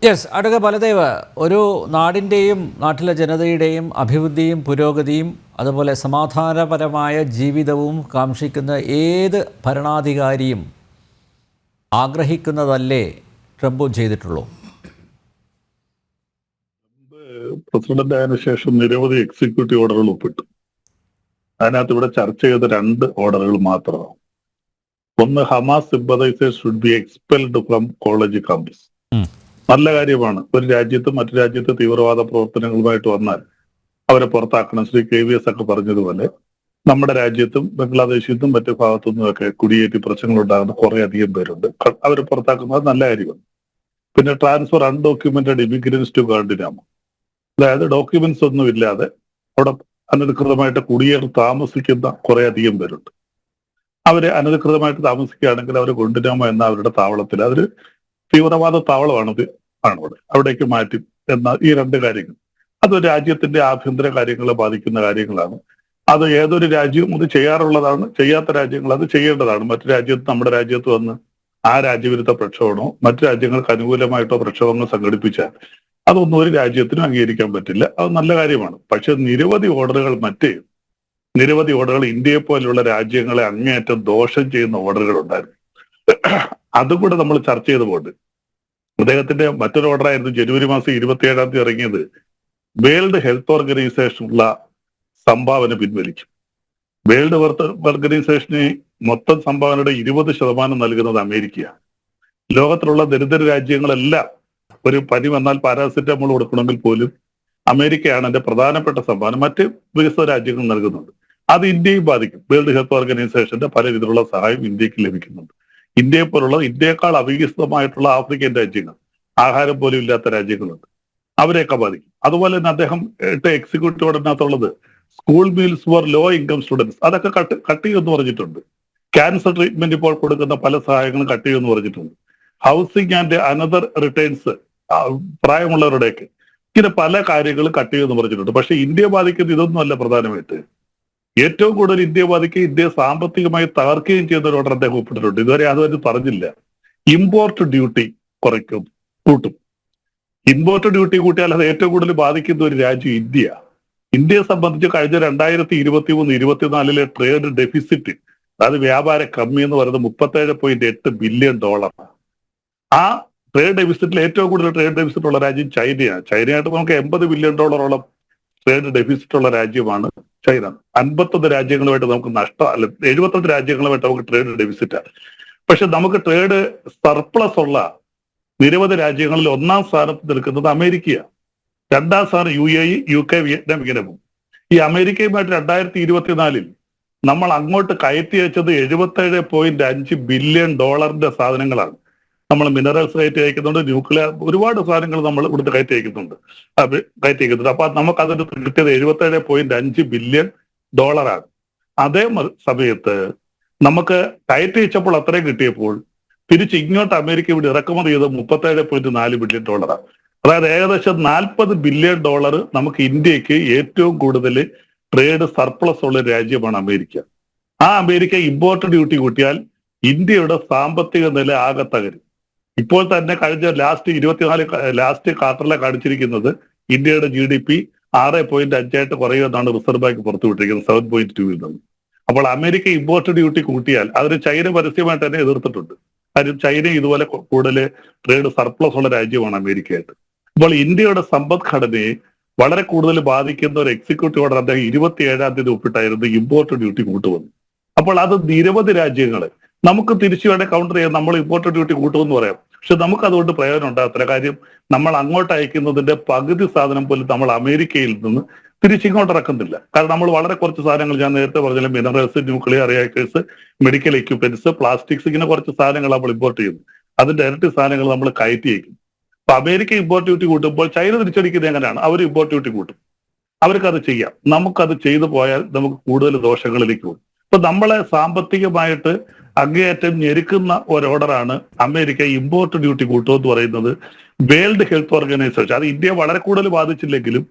Yes, അടുക്ക ബലദേവ്, ഒരു നാടിൻ്റെയും നാട്ടിലെ ജനതയുടെയും അഭിവൃദ്ധിയും പുരോഗതിയും അതുപോലെ സമാധാനപരമായ ജീവിതവും കാംക്ഷിക്കുന്ന ഏത് ഭരണാധികാരിയും ആഗ്രഹിക്കുന്നതല്ലേ ട്രംപും ചെയ്തിട്ടുള്ളൂ? പ്രസിഡന്റ് ആയതിനു ശേഷം നിരവധി എക്സിക്യൂട്ടീവ് ഓർഡറുകൾ ഒപ്പിട്ടു. അതിനകത്ത് ഇവിടെ ചർച്ച ചെയ്ത 2 ഓർഡറുകൾ മാത്രമാണ്. ഒന്ന്, Hamas sympathisers should be expelled from college campus. നല്ല കാര്യമാണ്. ഒരു രാജ്യത്ത് മറ്റു രാജ്യത്ത് തീവ്രവാദ പ്രവർത്തനങ്ങളുമായിട്ട് വന്നാൽ അവരെ പുറത്താക്കണം. ശ്രീ KVS ഒക്കെ പറഞ്ഞതുപോലെ നമ്മുടെ രാജ്യത്തും ബംഗ്ലാദേശിൽ മറ്റു ഭാഗത്തുനിന്നും ഒക്കെ കുടിയേറ്റി പ്രശ്നങ്ങൾ ഉണ്ടാകുന്ന കുറെ അധികം പേരുണ്ട്. അവരെ പുറത്താക്കുന്നത് നല്ല കാര്യമാണ്. പിന്നെ ട്രാൻസ്ഫർ അൺഡോക്യുമെന്റഡ് ഇമിഗ്രൻസ് ടു ഗാർഡിനാമ, അതായത് ഡോക്യുമെന്റ്സ് ഒന്നും ഇല്ലാതെ അവിടെ അനധികൃതമായിട്ട് കുടിയേറി താമസിക്കുന്ന കുറെ അധികം പേരുണ്ട്. അവരെ അനധികൃതമായിട്ട് താമസിക്കുകയാണെങ്കിൽ അവരെ ഗുണ്ടിനാമ എന്ന അവരുടെ താവളത്തിൽ, അതൊരു തീവ്രവാദ താവളമാണത്, അവിടേക്ക് മാറ്റി എന്ന ഈ 2 കാര്യങ്ങൾ അത് രാജ്യത്തിന്റെ ആഭ്യന്തര കാര്യങ്ങളെ ബാധിക്കുന്ന കാര്യങ്ങളാണ്. അത് ഏതൊരു രാജ്യവും അത് ചെയ്യാറുള്ളതാണ്. ചെയ്യാത്ത രാജ്യങ്ങൾ അത് ചെയ്യേണ്ടതാണ്. മറ്റു രാജ്യത്ത്, നമ്മുടെ രാജ്യത്ത് വന്ന് ആ രാജ്യവിരുദ്ധ പ്രക്ഷോഭമോ മറ്റു രാജ്യങ്ങൾക്ക് അനുകൂലമായിട്ടോ പ്രക്ഷോഭങ്ങൾ സംഘടിപ്പിച്ചാൽ അതൊന്നും ഒരു രാജ്യത്തിനും അംഗീകരിക്കാൻ പറ്റില്ല. അത് നല്ല കാര്യമാണ്. പക്ഷെ നിരവധി ഓർഡറുകൾ ഇന്ത്യയെ പോലുള്ള രാജ്യങ്ങളെ അങ്ങേയറ്റം ദോഷം ചെയ്യുന്ന ഓർഡറുകൾ ഉണ്ടായിരുന്നു. അതുകൂടെ നമ്മൾ ചർച്ച ചെയ്ത് പോണ്ട്. അദ്ദേഹത്തിന്റെ മറ്റൊരു ഓർഡറായിരുന്നു ജനുവരി മാസം 27-ാം തീയതി ഇറങ്ങിയത്, വേൾഡ് ഹെൽത്ത് ഓർഗനൈസേഷനുള്ള സംഭാവന പിൻവലിക്കും. വേൾഡ് ഹെൽത്ത് ഓർഗനൈസേഷന് മൊത്തം സംഭാവനയുടെ 20% നൽകുന്നത് അമേരിക്കയാണ്. ലോകത്തിലുള്ള ദരിദ്ര രാജ്യങ്ങളെല്ലാം ഒരു പനി വന്നാൽ പാരാസിറ്റമോൾ കൊടുക്കണമെങ്കിൽ പോലും അമേരിക്കയാണ് അതിന്റെ പ്രധാനപ്പെട്ട സംഭാവന. മറ്റ് വികസിത രാജ്യങ്ങൾ നൽകുന്നുണ്ട്. അത് ഇന്ത്യയും ബാധിക്കും. വേൾഡ് ഹെൽത്ത് ഓർഗനൈസേഷന്റെ പല രീതിയിലുള്ള സഹായം ഇന്ത്യക്ക് ലഭിക്കുന്നുണ്ട്. ഇന്ത്യയെക്കാൾ അവികസിതമായിട്ടുള്ള ആഫ്രിക്കൻ രാജ്യങ്ങൾ, ആഹാരം പോലും ഇല്ലാത്ത രാജ്യങ്ങളുണ്ട്, അവരെയൊക്കെ ബാധിക്കും. അതുപോലെ തന്നെ അദ്ദേഹം എക്സിക്യൂട്ടീവ് ഓർഡറിനകത്തുള്ളത് school meals for low income students, അതൊക്കെ കട്ട് ചെയ്യുമെന്ന് പറഞ്ഞിട്ടുണ്ട്. ക്യാൻസർ ട്രീറ്റ്മെന്റ് ഇപ്പോൾ കൊടുക്കുന്ന പല സഹായങ്ങളും കട്ട് ചെയ്യുമെന്ന് പറഞ്ഞിട്ടുണ്ട്. ഹൗസിംഗ് ആൻഡ് അനദർ റിട്ടേൺസ്, പ്രായമുള്ളവരുടെയൊക്കെ ഇങ്ങനെ പല കാര്യങ്ങളും കട്ട് ചെയ്യുമെന്ന് പറഞ്ഞിട്ടുണ്ട്. പക്ഷെ ഇന്ത്യയെ ബാധിക്കുന്ന ഇതൊന്നുമല്ല പ്രധാനമായിട്ട്. ഏറ്റവും കൂടുതൽ ഇന്ത്യയെ ബാധിക്കുകയും ഇന്ത്യയെ സാമ്പത്തികമായി തകർക്കുകയും ചെയ്യുന്ന ഒരു ഓർഡർ അദ്ദേഹം ഒപ്പിട്ടിട്ടുണ്ട്. ഇതുവരെ അതുവരെ പറഞ്ഞില്ല. ഇമ്പോർട്ട് ഡ്യൂട്ടി കൂട്ടും. ഇമ്പോർട്ട് ഡ്യൂട്ടി കൂട്ടിയാൽ അത് ഏറ്റവും കൂടുതൽ ബാധിക്കുന്ന ഒരു രാജ്യം ഇന്ത്യ. ഇന്ത്യയെ സംബന്ധിച്ച് കഴിഞ്ഞ 2023-24 ട്രേഡ് ഡെഫിസിറ്റ്, അതായത് വ്യാപാര കമ്മി എന്ന് പറയുന്നത് $37.8 ബില്യൺ. ആ ട്രേഡ് ഡെഫിസിറ്റിൽ ഏറ്റവും കൂടുതൽ ട്രേഡ് ഡെഫിസിറ്റ് ഉള്ള രാജ്യം ചൈനയാണ്. ചൈനയായിട്ട് നമുക്ക് $80 ബില്യൺ ട്രേഡ് ഡെഫിസിറ്റ് ഉള്ള രാജ്യമാണ് ചൈന. 51 രാജ്യങ്ങളുമായിട്ട് നമുക്ക് 78 രാജ്യങ്ങളുമായിട്ട് നമുക്ക് ട്രേഡ് ഡെഫിസിറ്റാണ്. പക്ഷെ നമുക്ക് ട്രേഡ് സർപ്ലസ് ഉള്ള നിരവധി രാജ്യങ്ങളിൽ 1-ാം സ്ഥാനത്ത് നിൽക്കുന്നത് അമേരിക്കയാണ്. 2-ാം സ്ഥാനം UAE, UK, വിയറ്റ്നാം, ഇങ്ങനെ പോകും. ഈ അമേരിക്കയുമായിട്ട് 2024 നമ്മൾ അങ്ങോട്ട് കയറ്റി വെച്ചത് $77.5 ബില്യൺ സാധനങ്ങളാണ്. നമ്മൾ മിനറൽസ് കയറ്റി അയക്കുന്നുണ്ട്, ന്യൂക്ലിയർ, ഒരുപാട് സാധനങ്ങൾ നമ്മൾ ഇവിടുത്തെ കയറ്റി അയക്കുന്നുണ്ട്. അപ്പൊ നമുക്ക് അതിന് കിട്ടിയത് $77.5 ബില്യൺ ആണ്. അതേ സമയത്ത് നമുക്ക് കയറ്റി വെച്ചപ്പോൾ അത്രയും കിട്ടിയപ്പോൾ തിരിച്ച് ഇങ്ങോട്ട് അമേരിക്ക ഇവിടെ ഇറക്കുമതി ചെയ്ത് $37.4 ബില്യൺ. അതായത് ഏകദേശം $40 ബില്യൺ നമുക്ക് ഇന്ത്യക്ക് ഏറ്റവും കൂടുതൽ ട്രേഡ് സർപ്ലസ് ഉള്ള രാജ്യമാണ് അമേരിക്ക. ആ അമേരിക്ക ഇമ്പോർട്ട് ഡ്യൂട്ടി കൂട്ടിയാൽ ഇന്ത്യയുടെ സാമ്പത്തിക നില ആകെ തകരും. ഇപ്പോൾ തന്നെ കഴിഞ്ഞ ലാസ്റ്റ് ക്വാർട്ടറിലെ കാണിച്ചിരിക്കുന്നത് ഇന്ത്യയുടെ GDP 6.5 കുറയുമെന്നാണ് റിസർവ് ബാങ്ക് പുറത്തുവിട്ടിരിക്കുന്നത്, 7.2 നിന്ന്. അപ്പോൾ അമേരിക്ക ഇമ്പോർട്ട് ഡ്യൂട്ടി കൂട്ടിയാൽ അതിന് ചൈന പരസ്യമായിട്ട് തന്നെ എതിർത്തിട്ടുണ്ട്. കാര്യം ചൈന ഇതുപോലെ കൂടുതൽ ട്രേഡ് സർപ്ലസ് ഉള്ള രാജ്യമാണ് അമേരിക്കയായിട്ട്. അപ്പോൾ ഇന്ത്യയുടെ സമ്പദ്ഘടനയെ വളരെ കൂടുതൽ ബാധിക്കുന്ന ഒരു എക്സിക്യൂട്ടീവ് ഓർഡർ അദ്ദേഹം 27-ാം തീയതി ഒപ്പിട്ടായിരുന്നു ഇമ്പോർട്ട് ഡ്യൂട്ടി കൂട്ടുവന്നു. അപ്പോൾ അത് നിരവധി രാജ്യങ്ങളെ നമുക്ക് തിരിച്ചു വേണേൽ കൗണ്ടർ ചെയ്യാൻ നമ്മൾ ഇമ്പോർട്ട് ഡ്യൂട്ടി കൂട്ടുമെന്ന് പറയാം. പക്ഷെ നമുക്ക് അതുകൊണ്ട് പ്രയോജനം ഉണ്ടാകത്തില്ല. കാര്യം നമ്മൾ അങ്ങോട്ട് അയക്കുന്നതിന്റെ പകുതി സാധനം പോലും നമ്മൾ അമേരിക്കയിൽ നിന്ന് തിരിച്ചിങ്ങോട്ട് ഇറക്കുന്നില്ല. കാരണം നമ്മൾ വളരെ കുറച്ച് സാധനങ്ങൾ, ഞാൻ നേരത്തെ പറഞ്ഞാലും minerals, nuclear reactors, medical equipments, plastics, ഇങ്ങനെ കുറച്ച് സാധനങ്ങൾ നമ്മൾ ഇമ്പോർട്ട് ചെയ്യുന്നു. അതിന്റെ ഇരട്ടി സാധനങ്ങൾ നമ്മൾ കയറ്റി അയക്കും. അപ്പൊ അമേരിക്ക ഇമ്പോർട്ട് ഡ്യൂട്ടി കൂട്ടുമ്പോൾ ചൈന തിരിച്ചടിക്കുന്നത് എങ്ങനെയാണ്? അവർ ഇമ്പോർട്ട് ഡ്യൂട്ടി കൂട്ടും. അവർക്കത് ചെയ്യാം. നമുക്കത് ചെയ്തു പോയാൽ നമുക്ക് കൂടുതൽ ദോഷങ്ങളിലേക്ക് പോകും. ഇപ്പൊ നമ്മളെ സാമ്പത്തികമായിട്ട് അങ്ങേയറ്റം ഞെരുക്കുന്ന ഒരു ഓർഡറാണ് അമേരിക്ക ഇമ്പോർട്ട് ഡ്യൂട്ടി കൂട്ടുമെന്ന് പറയുന്നത്. വേൾഡ് ഹെൽത്ത് ഓർഗനൈസേഷൻ, അത് ഇന്ത്യയെ വളരെ കൂടുതൽ ബാധിച്ചില്ലെങ്കിലും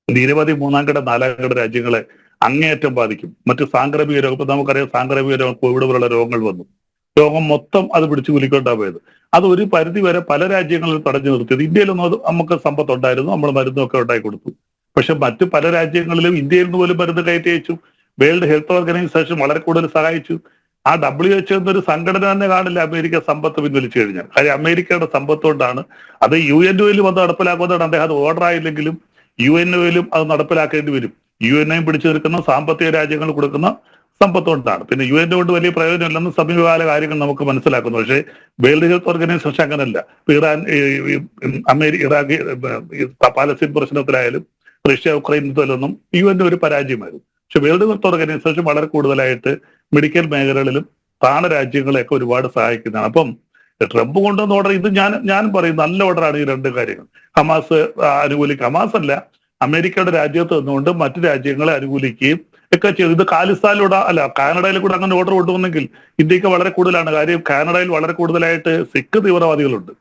നിരവധി 3-ാം കിട 4-ാം കിട രാജ്യങ്ങളെ അങ്ങേയറ്റം ബാധിക്കും. മറ്റ് സാംക്രമിക രോഗം, ഇപ്പൊ നമുക്കറിയാം സാംക്രമിക രോഗം, കോവിഡ് പോലുള്ള രോഗങ്ങൾ വന്നു. ലോകം മൊത്തം അത് പിടിച്ചു കുലിക്കൊണ്ടാ പോയത്. അത് ഒരു പരിധി വരെ പല രാജ്യങ്ങളിലും തടഞ്ഞു നിർത്തിയത്. ഇന്ത്യയിലൊന്നും അത് നമുക്ക് സമ്പത്തുണ്ടായിരുന്നു, നമ്മൾ മരുന്നൊക്കെ ഉണ്ടാക്കി കൊടുത്തു. പക്ഷെ മറ്റു പല രാജ്യങ്ങളിലും ഇന്ത്യയിൽ നിന്ന് പോലും മരുന്ന് കയറ്റി അയച്ചു. വേൾഡ് ഹെൽത്ത് ഓർഗനൈസേഷൻ വളരെ കൂടുതൽ സഹായിച്ചു. ആ WHO എന്നൊരു സംഘടന തന്നെ കാണില്ല അമേരിക്ക സമ്പത്ത് പിൻവലിച്ചു കഴിഞ്ഞാൽ. കാര്യം അമേരിക്കയുടെ സമ്പത്ത് കൊണ്ടാണ് അത് UNOയിലും അത് നടപ്പിലാക്കുന്നതാണ്. അദ്ദേഹം അത് ഓർഡർ ആയില്ലെങ്കിലും UNOയിലും അത് നടപ്പിലാക്കേണ്ടി വരും. UNOയും പിടിച്ചു നിൽക്കുന്ന സാമ്പത്തിക രാജ്യങ്ങൾ കൊടുക്കുന്ന സമ്പത്ത് കൊണ്ടാണ്. പിന്നെ UNO കൊണ്ട് വലിയ പ്രയോജനമില്ലെന്ന് സമീപകാല കാര്യങ്ങൾ നമുക്ക് മനസ്സിലാക്കുന്നു. പക്ഷേ വേൾഡ് ഹെൽത്ത് ഓർഗനൈസേഷൻ അങ്ങനല്ല. ഇറാൻ, ഇറാഖ്, പാലസ്തീൻ പ്രശ്നത്തിലായാലും റഷ്യ ഉക്രൈൻ യുദ്ധത്തിലൊന്നും UN ഒരു പരാജയമായിരുന്നു. പക്ഷെ വേൾഡ് ഹെൽത്ത് ഓർഗനൈസേഷൻ വളരെ കൂടുതലായിട്ട് മെഡിക്കൽ മേഖലകളിലും താണ രാജ്യങ്ങളെയൊക്കെ ഒരുപാട് സഹായിക്കുന്നതാണ്. അപ്പം ട്രംപ് കൊണ്ടുവന്ന ഓർഡർ ഇത് ഞാൻ പറയും നല്ല ഓർഡറാണ് ഈ രണ്ട് കാര്യങ്ങൾ. ഹമാസ് ഹമാസ് അല്ല, അമേരിക്കയുടെ രാജ്യത്ത് നിന്നുകൊണ്ട് മറ്റു രാജ്യങ്ങളെ അനുകൂലിക്കുകയും ഒക്കെ ചെയ്തു. ഇത് ഖാലിസ്ഥാനിലൂടെ അല്ല, കാനഡയിൽ കൂടെ അങ്ങനെ ഓർഡർ കൊണ്ടുവന്നെങ്കിൽ ഇന്ത്യക്ക് വളരെ കൂടുതലാണ്. കാര്യം കാനഡയിൽ വളരെ കൂടുതലായിട്ട് സിഖ് തീവ്രവാദികളുണ്ട്.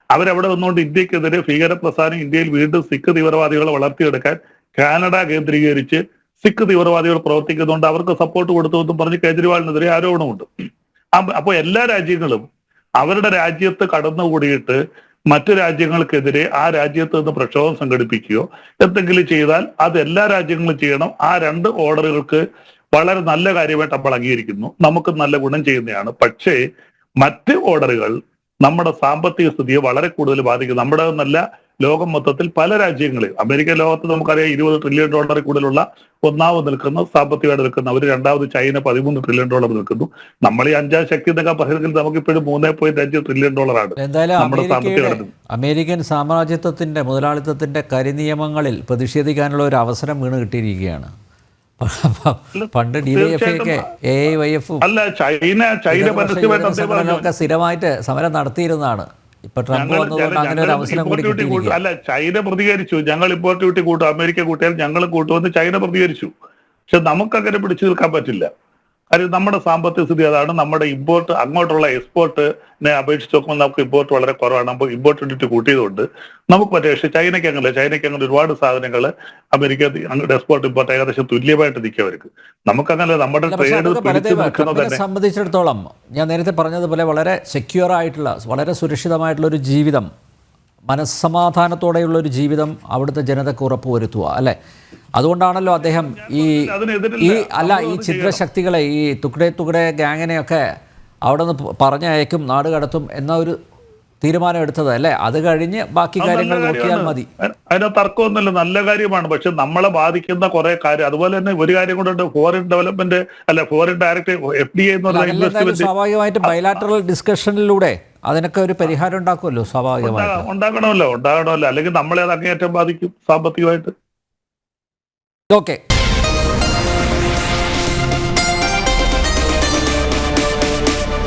അവരവിടെ വന്നുകൊണ്ട് ഇന്ത്യക്കെതിരെ ഭീകര പ്രസ്ഥാനം ഇന്ത്യയിൽ വീണ്ടും സിഖ് തീവ്രവാദികളെ വളർത്തിയെടുക്കാൻ കാനഡ കേന്ദ്രീകരിച്ച് സിഖ് തീവ്രവാദികൾ പ്രവർത്തിക്കുന്നതുകൊണ്ട് അവർക്ക് സപ്പോർട്ട് കൊടുത്തുവെന്നും പറഞ്ഞ് കേജ്രിവാളിനെതിരെ ആരോപണമുണ്ട്. അപ്പോൾ എല്ലാ രാജ്യങ്ങളും അവരുടെ രാജ്യത്ത് കടന്നുകൂടിയിട്ട് മറ്റു രാജ്യങ്ങൾക്കെതിരെ ആ രാജ്യത്ത് നിന്ന് പ്രക്ഷോഭം സംഘടിപ്പിക്കുകയോ എന്തെങ്കിലും ചെയ്താൽ അത് എല്ലാ രാജ്യങ്ങളും ചെയ്യണം. ആ രണ്ട് ഓർഡറുകൾക്ക് വളരെ നല്ല കാര്യമായിട്ട് നമ്മൾ അംഗീകരിക്കുന്നു, നമുക്ക് നല്ല ഗുണം ചെയ്യുന്നതാണ്. പക്ഷേ മറ്റ് ഓർഡറുകൾ നമ്മുടെ സാമ്പത്തിക സ്ഥിതിയെ വളരെ കൂടുതൽ ബാധിക്കും. നമ്മുടെ നല്ല ലോകം മൊത്തത്തിൽ പല രാജ്യങ്ങളിൽ, അമേരിക്ക ലോകത്ത് നമുക്കറിയാം $20 ട്രില്യൺ കൂടുതലുള്ള ഒന്നാമത് നിൽക്കുന്ന സാമ്പത്തികമായിട്ട് നിൽക്കുന്ന അവർ, രണ്ടാമത് ചൈന $13 ട്രില്യൺ നിൽക്കുന്നു. നമ്മൾ ഈ അഞ്ചാം ശക്തി എന്നൊക്കെ പറയുന്നത് നമുക്കിപ്പോഴും $3.5 ട്രില്യൺ ആണ് നമ്മുടെ സാമ്പത്തിക. അമേരിക്കൻ സാമ്രാജ്യത്വത്തിന്റെ മുതലാളിത്തത്തിന്റെ കരിനിയമങ്ങളിൽ പ്രതിഷേധിക്കാനുള്ള ഒരു അവസരം വീണ് കിട്ടിയിരിക്കുകയാണ്. പണ്ട് DYFI AIYF അല്ല, ചൈന പരസ്യമായിട്ട് സ്ഥിരമായിട്ട് സമരം നടത്തിയിരുന്നതാണ്. ഇപ്പൊ ട്രംപ് വന്നതുകൊണ്ട് അങ്ങനെ ഒരു അവസരം കൂടി കിട്ടിയിരിക്കുക. അല്ല, ചൈന പ്രതികരിച്ചു. ഞങ്ങൾ ഇമ്പോർട്ട് ഡ്യൂട്ടി കൂട്ടും, അമേരിക്ക കൂട്ടിയാൽ ഞങ്ങൾ കൂട്ടുമെന്ന് ചൈന പ്രതികരിച്ചു. പക്ഷെ നമുക്കങ്ങനെ പിടിച്ചു നിൽക്കാൻ പറ്റില്ല. കാര്യം നമ്മുടെ സാമ്പത്തിക സ്ഥിതി അതാണ്. നമ്മുടെ ഇമ്പോർട്ട് അങ്ങോട്ടുള്ള എക്സ്പോർട്ടിനെ അപേക്ഷിച്ച് നോക്കുമ്പോൾ നമുക്ക് ഇമ്പോർട്ട് വളരെ കുറവാണ്. നമുക്ക് ഇമ്പോർട്ട് ഡ്യൂട്ടി കൂട്ടിയതുകൊണ്ട് നമുക്ക് പറ്റും. പക്ഷേ ചൈനയ്ക്ക് അങ്ങനെ ഒരുപാട് സാധനങ്ങൾ അമേരിക്ക എക്സ്പോർട്ട് ഇമ്പോർട്ട് ഏകദേശം തുല്യമായിട്ട് നിൽക്കുക അവർക്ക്. നമുക്കങ്ങനെ നമ്മുടെ ട്രേഡ് സംബന്ധിച്ചിടത്തോളം ഞാൻ നേരത്തെ പറഞ്ഞതുപോലെ വളരെ സെക്യൂർ ആയിട്ടുള്ള, വളരെ സുരക്ഷിതമായിട്ടുള്ള ഒരു ജീവിതം, മനസ്സമാധാനത്തോടെയുള്ള ഒരു ജീവിതം അവിടുത്തെ ജനതയ്ക്ക് ഉറപ്പുവരുത്തുക, അല്ലേ? അതുകൊണ്ടാണല്ലോ അദ്ദേഹം ഈ ഛിദ്രശക്തികളെ, ഈ തുക്കടെ ഗ്യാങ്ങിനെയൊക്കെ അവിടെ നിന്ന് പറഞ്ഞയക്കും, നാട് കടത്തും എന്ന ഒരു തീരുമാനം എടുത്തത്, അല്ലേ? അത് കഴിഞ്ഞ് ബാക്കി കാര്യങ്ങൾ നോക്കിയാൽ മതി. അതിന് തർക്കമൊന്നുമില്ല, നല്ല കാര്യമാണ്. പക്ഷെ നമ്മളെ ബാധിക്കുന്ന കുറെ കാര്യം, അതുപോലെ തന്നെ ഒരു കാര്യം കൊണ്ടുണ്ട്, ഫോറിൻ ഡെവലപ്മെന്റ് അല്ല, ഫോറിൻ ഡയറക്റ്റ് FDI എന്ന് പറഞ്ഞാൽ സ്വാഭാവികമായിട്ടും ബൈലാറ്ററൽ ഡിസ്കഷനിലൂടെ അതിനൊക്കെ ഒരു പരിഹാരം ഉണ്ടാക്കുമല്ലോ, സ്വാഭാവികമായിട്ട് ഉണ്ടാകണമല്ലോ. അല്ലെങ്കിൽ നമ്മളെ അത് അങ്ങേയറ്റം ബാധിക്കും സാമ്പത്തികമായിട്ട്. ഓക്കെ.